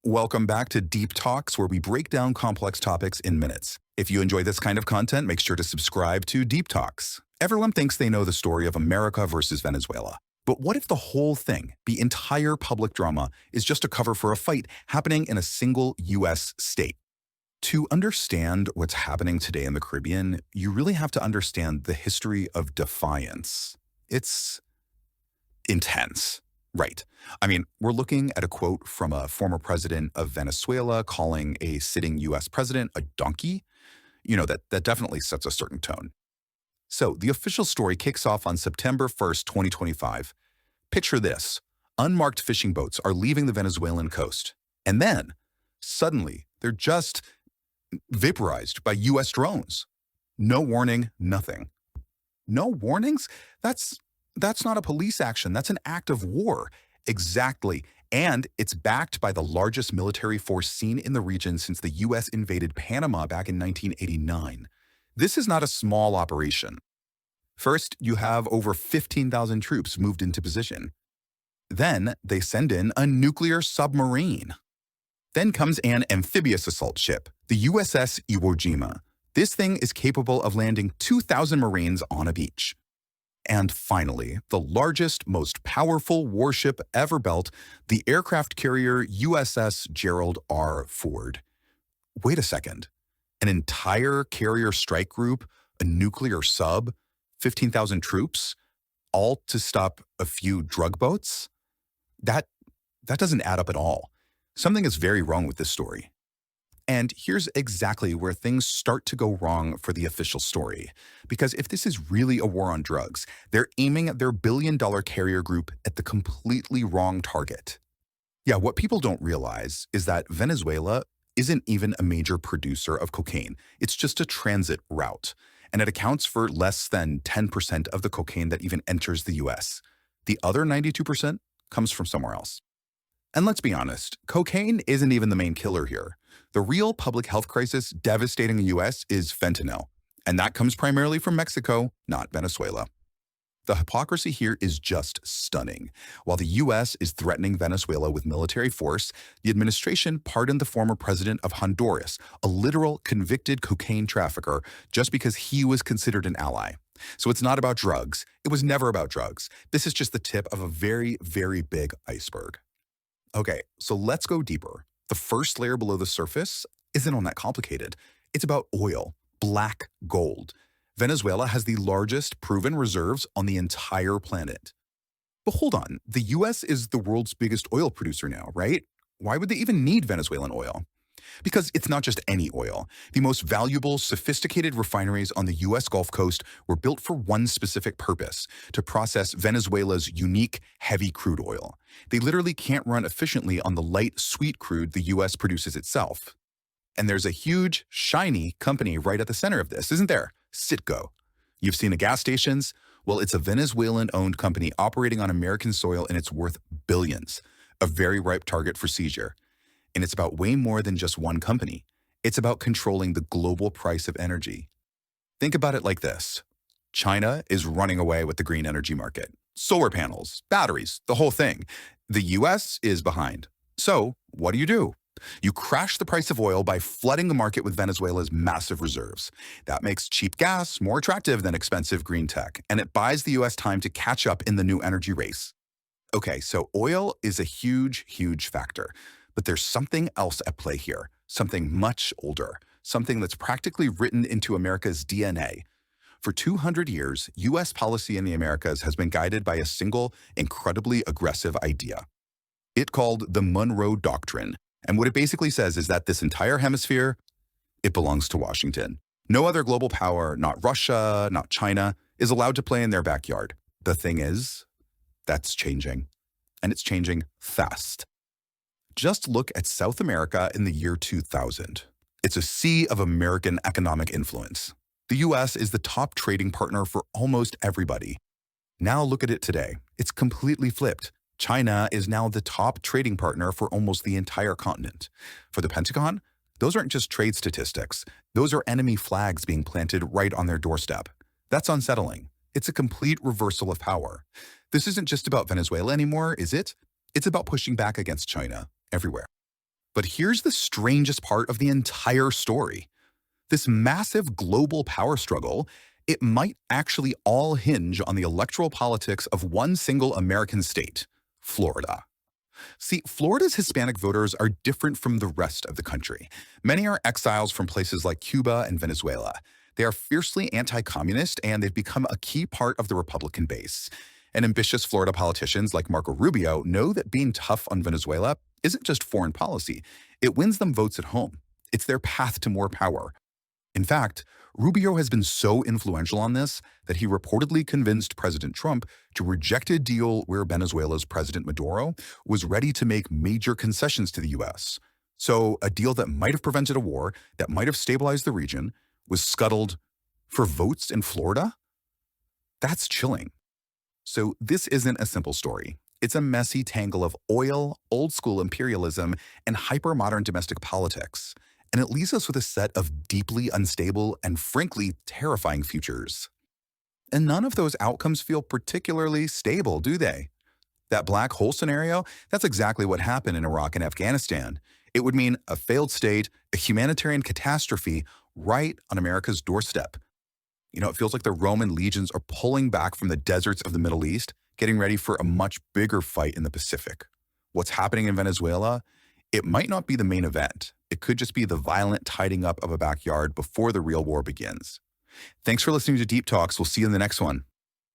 Welcome back to Deep Talks, where we break down complex topics in minutes. If you enjoy this kind of content, make sure to subscribe to Deep Talks. Everyone thinks they know the story of America versus Venezuela. But what if the whole thing, the entire public drama, is just a cover for a fight happening in a single U.S. state? To understand what's happening today in the Caribbean, you really have to understand the history of defiance. It's intense. Right. I mean, we're looking at a quote from a former president of Venezuela calling a sitting US president a donkey. That definitely sets a certain tone. So the official story kicks off on September 1st, 2025. Picture this. Unmarked fishing boats are leaving the Venezuelan coast. And then, suddenly, they're just vaporized by US drones. No warning, nothing. No warnings? That's not a police action. That's an act of war. Exactly. And it's backed by the largest military force seen in the region since the U.S. invaded Panama back in 1989. This is not a small operation. First, you have over 15,000 troops moved into position. Then they send in a nuclear submarine. Then comes an amphibious assault ship, the USS Iwo Jima. This thing is capable of landing 2,000 Marines on a beach. And finally, the largest, most powerful warship ever built, the aircraft carrier USS Gerald R. Ford. Wait a second. An entire carrier strike group, a nuclear sub, 15,000 troops, all to stop a few drug boats? That doesn't add up at all. Something is very wrong with this story. And here's exactly where things start to go wrong for the official story. Because if this is really a war on drugs, they're aiming at their billion-dollar carrier group at the completely wrong target. Yeah, what people don't realize is that Venezuela isn't even a major producer of cocaine. It's just a transit route. And it accounts for less than 10% of the cocaine that even enters the US. The other 92% comes from somewhere else. And let's be honest, cocaine isn't even the main killer here. The real public health crisis devastating the US is fentanyl, and that comes primarily from Mexico, not Venezuela. The hypocrisy here is just stunning. While the US is threatening Venezuela with military force, the administration pardoned the former president of Honduras, a literal convicted cocaine trafficker, just because he was considered an ally. So it's not about drugs. It was never about drugs. This is just the tip of a very, very big iceberg. Okay, so let's go deeper. The first layer below the surface isn't all that complicated. It's about oil, black gold. Venezuela has the largest proven reserves on the entire planet. But hold on, the US is the world's biggest oil producer now, right? Why would they even need Venezuelan oil? Because it's not just any oil. The most valuable, sophisticated refineries on the US Gulf Coast were built for one specific purpose: to process Venezuela's unique, heavy crude oil. They literally can't run efficiently on the light, sweet crude the US produces itself. And there's a huge, shiny company right at the center of this, isn't there? Citgo. You've seen the gas stations? Well, it's a Venezuelan-owned company operating on American soil, and it's worth billions. A very ripe target for seizure. And it's about way more than just one company. It's about controlling the global price of energy. Think about it like this. China is running away with the green energy market. Solar panels, batteries, the whole thing. The US is behind. So what do? You crash the price of oil by flooding the market with Venezuela's massive reserves. That makes cheap gas more attractive than expensive green tech, and it buys the US time to catch up in the new energy race. Okay, so oil is a huge, huge factor. But there's something else at play here, something much older, something that's practically written into America's DNA. For 200 years, U.S. policy in the Americas has been guided by a single, incredibly aggressive idea. It's called the Monroe Doctrine, and what it basically says is that this entire hemisphere, it belongs to Washington. No other global power, not Russia, not China, is allowed to play in their backyard. The thing is, that's changing, and it's changing fast. Just look at South America in the year 2000. It's a sea of American economic influence. The US is the top trading partner for almost everybody. Now look at it today. It's completely flipped. China is now the top trading partner for almost the entire continent. For the Pentagon, those aren't just trade statistics. Those are enemy flags being planted right on their doorstep. That's unsettling. It's a complete reversal of power. This isn't just about Venezuela anymore, is it? It's about pushing back against China everywhere. But here's the strangest part of the entire story. This massive global power struggle, it might actually all hinge on the electoral politics of one single American state, Florida. See, Florida's Hispanic voters are different from the rest of the country. Many are exiles from places like Cuba and Venezuela. They are fiercely anti-communist, and they've become a key part of the Republican base. And ambitious Florida politicians like Marco Rubio know that being tough on Venezuela isn't just foreign policy. It wins them votes at home. It's their path to more power. In fact, Rubio has been so influential on this that he reportedly convinced President Trump to reject a deal where Venezuela's President Maduro was ready to make major concessions to the U.S. So a deal that might have prevented a war, that might have stabilized the region, was scuttled for votes in Florida? That's chilling. So this isn't a simple story. It's a messy tangle of oil, old-school imperialism, and hyper-modern domestic politics. And it leaves us with a set of deeply unstable and frankly terrifying futures. And none of those outcomes feel particularly stable, do they? That black hole scenario, that's exactly what happened in Iraq and Afghanistan. It would mean a failed state, a humanitarian catastrophe right on America's doorstep. It feels like the Roman legions are pulling back from the deserts of the Middle East, getting ready for a much bigger fight in the Pacific. What's happening in Venezuela? It might not be the main event. It could just be the violent tidying up of a backyard before the real war begins. Thanks for listening to Deep Talks. We'll see you in the next one.